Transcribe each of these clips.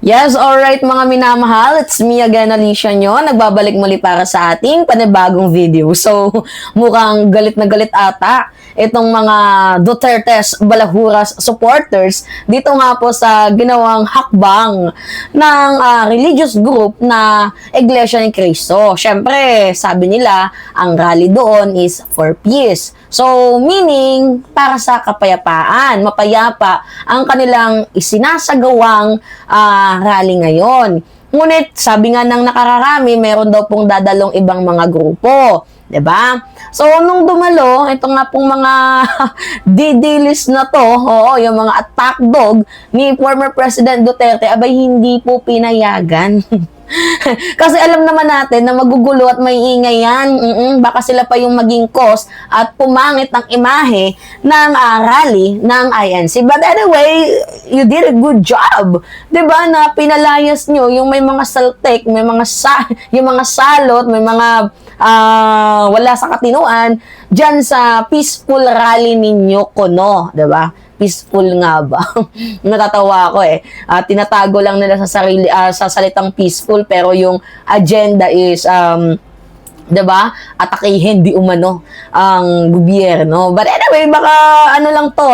Yes, alright mga minamahal, it's me again, Alicia nyo. Nagbabalik muli para sa ating panibagong video. So, mukhang galit na galit ata itong mga Dutertes Balahuras supporters dito nga po sa ginawang hakbang ng religious group na Iglesia ni Cristo. Syempre, sabi nila, ang rally doon is for peace. So, meaning, para sa kapayapaan, mapayapa ang kanilang isinasagawang rally ngayon. Ngunit, sabi nga ng nakararami, meron daw pong dadalong ibang mga grupo. 'Di ba? So, nung dumalo, ito nga pong mga didilis na to, oo, yung mga attack dog ni former President Duterte, abay hindi po pinayagan. Kasi alam naman natin na magugulo at may ingay yan. Baka sila pa yung maging cause at pumangit ng imahe ng rally ng INC. But anyway, you did a good job. 'Di ba na pinalayas nyo yung may mga saltek, may mga yung mga salot, may mga wala sa katinuan dyan sa peaceful rally ninyo kuno, 'di ba? Peaceful nga ba? Natatawa ako eh. Tinatago lang nila sa sarili sa salitang peaceful pero yung agenda is 'di ba? Atakihin di umano ang gobyerno. But anyway, baka ano lang to,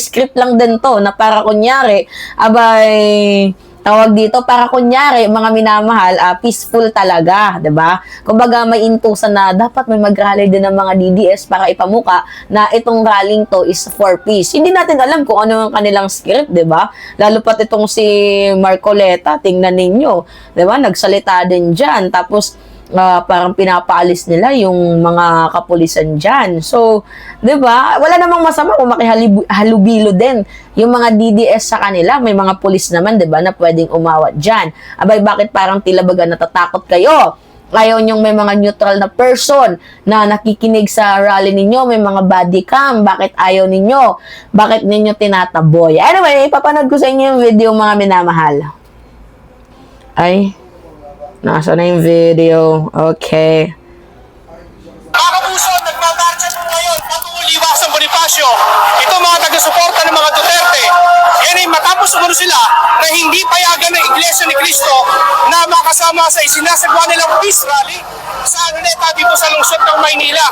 script lang din to na para kunyari abay tawag dito para kunyari mga minamahal, peaceful talaga, 'di ba? Kumbaga may intusan na dapat may mag-rally din ng mga DDS para ipamuka na itong rallying to is for peace. Hindi natin alam kung ano ang kanilang script, 'di ba? Lalo pat itong si Marcoleta, tingnan ninyo, 'di ba? Nagsalita din diyan tapos parang pinapaalis nila yung mga kapulisan dyan. So, di ba? Wala namang masama kung makihalubilo din yung mga DDS sa kanila. May mga pulis naman, di ba, na pwedeng umawat dyan. Abay, bakit parang tila baga natatakot kayo? Ayaw nyong may mga neutral na person na nakikinig sa rally ninyo, may mga body cam, bakit ayaw ninyo? Bakit ninyo tinataboy? Anyway, ipapanood ko sa inyo yung video, mga minamahal. Ay, nasa na yung video? Okay. Mga kapuso, nagmamarcha po ngayon patungkol Iwasang Bonifacio. Ito mga taga-suporta ng mga Duterte. Yan ay matapos umano sila na hindi payagan ng Iglesia ni Cristo na makasama sa isinasagwa nilang peace rally sa Luneta dito sa lungsod ng Maynila.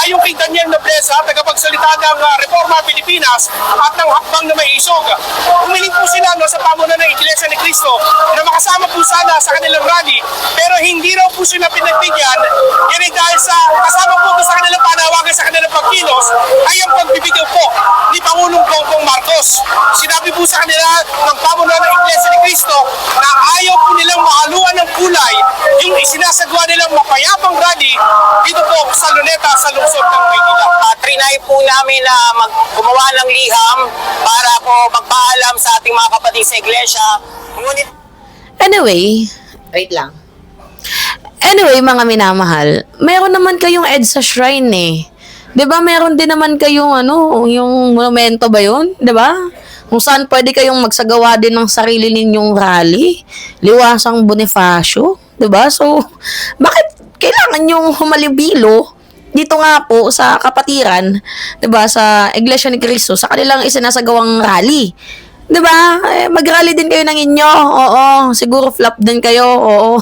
Ayon kay Daniel Nobleza, tagapagsalita ng Reforma Pilipinas at ng Hakbang na May Isog, umiling po sila sa pamunan ng Iglesia ni Cristo na makasama po sana sa kanilang rally pero hindi raw po sila pinagbigyan. Yan ay dahil sa kasama po sa kanilang panawagan sa kanilang pagkilos ay ang pagbibigyan po ni Pangulong Bongbong Marcos. Sinabi po sa kanila ng pamunan ng Iglesia ni Cristo na ayaw po nilang mahaluan ng kulay yung isinasagwa nilang mapayapang rally dito po sa Luneta sa lungsod ng Maynila. Trinay po namin na gumawa ng liham para po magpaalam sa ating mga kapatid sa Iglesia. Ngunit Anyway, wait lang. Anyway, mga minamahal, meron naman kayong EDSA shrine eh. 'Di ba? Meron din naman kayong yung monumento ba 'yun, 'di ba? Kung saan pwede kayong magsagawa din ng sarili ninyong rally, Liwasang Bonifacio, 'di ba? So, bakit kailangan yung humalibilo dito nga po sa kapatiran, 'di ba, sa Iglesia ni Cristo sa kanilang isinasagawang rally? 'Di ba? Mag-rally din kayo ng inyo. Oo, siguro flop din kayo. Oo.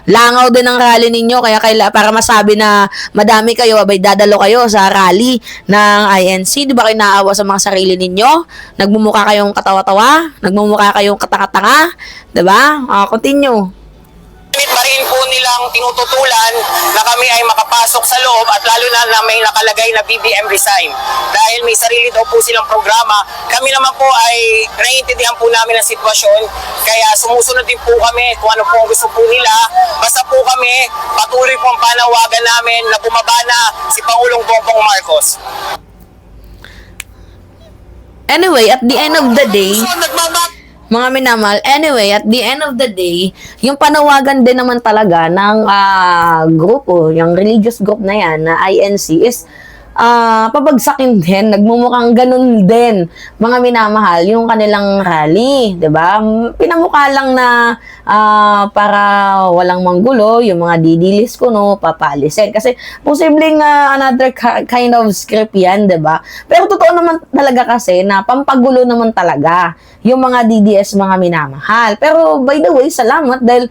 Langaw din ang rally ninyo kaya para masabi na madami kayo, abay dadalo kayo sa rally ng INC. 'Di ba kayo naawa sa mga sarili ninyo? Nagmumukha kayong katawa-tawa, nagmumukha kayong katanga-tanga, 'di ba? Continue. pa rin po nilang tinututulan na kami ay makapasok sa loob at lalo na may nakalagay na BBM resign. Dahil may sarili daw po silang programa, kami naman po ay naiintindihan po namin ang sitwasyon. Kaya sumusunod din po kami kung ano po ang gusto po nila. Basta po kami, patuloy po ang panawagan namin na bumaba na si Pangulong Bongbong Marcos. Anyway, at the end of the day, mga minamahal, anyway, at the end of the day, yung panawagan din naman talaga ng grupo, yung religious group na yan, na INC, is pabagsakin din, nagmumukhang ganun din, mga minamahal, yung kanilang rally, 'di ba? Pinamukha lang na para walang manggulo, yung mga didilis ko, no, papalisin. Kasi posibleng another kind of script yan, 'di ba? Pero totoo naman talaga kasi na pampagulo naman talaga yung mga DDS, mga minamahal. Pero by the way, salamat dahil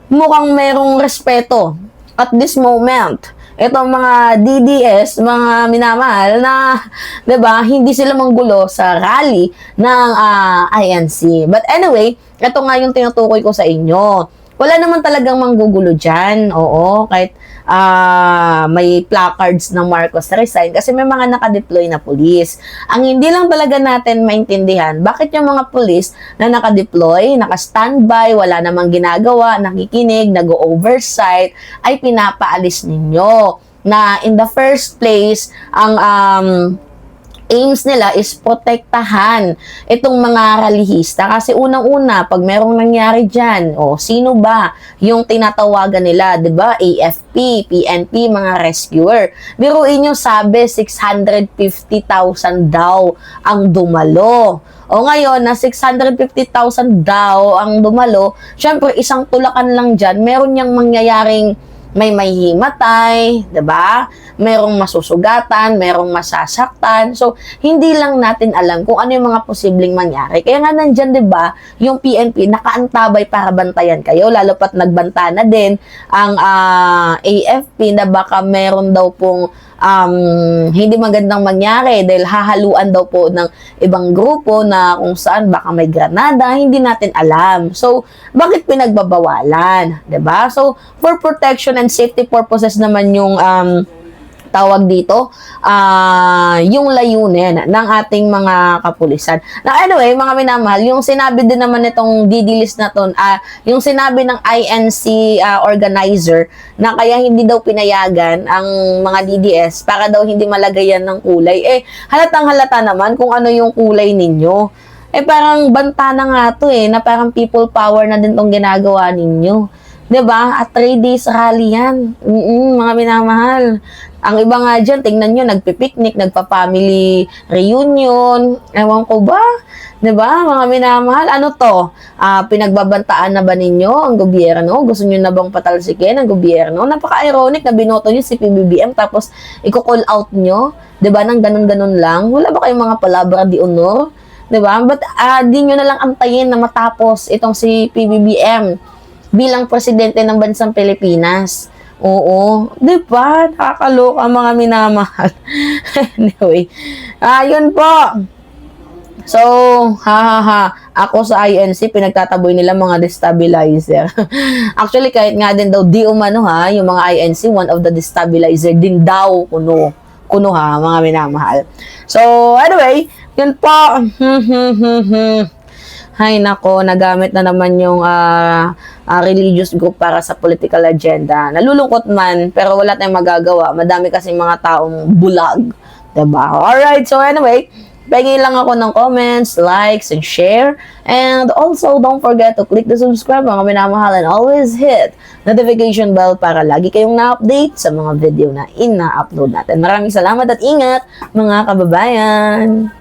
mukhang merong respeto at this moment. Itong mga DDS, mga minamahal na, 'di ba, hindi sila manggulo sa rally ng INC. But anyway, ito nga yung tinutukoy ko sa inyo. Wala naman talagang manggugulo dyan. Oo, kahit may placards ng Marcos resign kasi may mga nakadeploy na pulis. Ang hindi lang talaga natin maintindihan, bakit yung mga pulis na nakadeploy, naka-standby, wala namang ginagawa, nakikinig, nag-oversight, ay pinapaalis ninyo. Na in the first place, ang aims nila is protektahan itong mga rallyista kasi unang-una pag merong nangyari diyan, sino ba yung tinatawagan nila, 'di ba? AFP, PNP, mga rescuer. Biruin niyo, sabi 650,000 daw ang dumalo. O ngayon na 650,000 daw ang dumalo, syempre isang tulakan lang diyan, meron yang mangyayaring may himatay, 'di ba? Merong masusugatan, merong masasaktan. So, hindi lang natin alam kung ano yung mga posibleng mangyari. Kaya nga nandiyan, 'di ba, yung PNP nakaantabay para bantayan kayo, lalo pat nagbanta na din ang AFP na baka meron daw pong hindi magandang mangyari dahil hahaluan daw po ng ibang grupo na kung saan baka may granada, hindi natin alam. So, bakit pinagbabawalan? 'Di ba? So, for protection and safety purposes naman yung tawag dito, yung layunin ng ating mga kapulisan. Now, anyway, mga minamahal, yung sinabi din naman itong didilis na to, yung sinabi ng INC organizer na kaya hindi daw pinayagan ang mga DDS para daw hindi malagayan ng kulay. Halatang halata naman kung ano yung kulay ninyo. Parang banta na nga to na parang people power na din tong ginagawa ninyo. 'Di ba? At 3 days rally yan. Mga minamahal. Ang iba nga dyan, tingnan nyo, nagpipiknik, nagpa-family reunion. Ewan ko ba? 'Di ba? Mga minamahal, ano to? Pinagbabantaan na ba ninyo ang gobyerno? Gusto nyo na bang patalsikin ang gobyerno? Napaka-ironic na binoto nyo si PBBM tapos i-call out nyo. 'Di ba? Nang ganun-ganun lang. Wala ba kayong mga palabra di honor? 'Di ba? But di nyo na lang antayin na matapos itong si PBBM bilang presidente ng bansang Pilipinas. Oo. Di ba? Nakakaloka, mga minamahal. Anyway. Yun po. So, ako sa INC, pinagtataboy nila mga destabilizer. Actually, kahit nga din daw, di umano yung mga INC, one of the destabilizer din daw, kuno mga minamahal. So, anyway, yun po. Hay nako, nagamit na naman yung religious group para sa political agenda. Nalulungkot man, pero wala tayong magagawa. Madami kasi mga taong bulag. Diba? Alright, so anyway, pahingin lang ako ng comments, likes, and share. And also, don't forget to click the subscribe, mga minamahal, and always hit notification bell para lagi kayong na-update sa mga video na ina-upload natin. Maraming salamat at ingat, mga kababayan!